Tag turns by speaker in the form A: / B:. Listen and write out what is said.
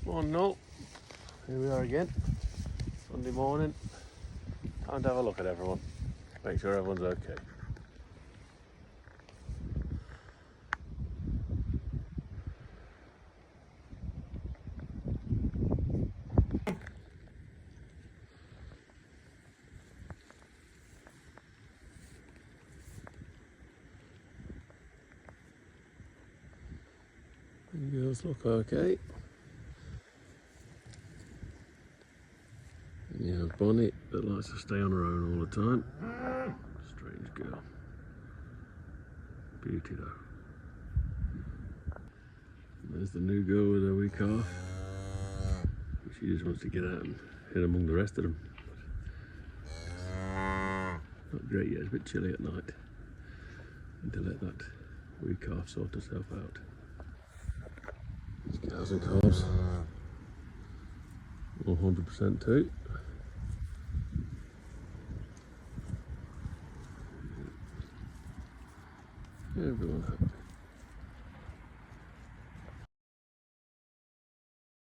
A: Morning all, here we are again, Sunday morning. Time to have a look at everyone, make sure everyone's okay. The girls look okay. And you have Bonnie that likes to stay on her own all the time. Strange girl. Beauty though. And there's the new girl with her wee calf. She just wants to get out and hit among the rest of them. Not great yet, it's a bit chilly at night. And to let that wee calf sort herself out. These cows and calves. All 100% too. Everyone happy.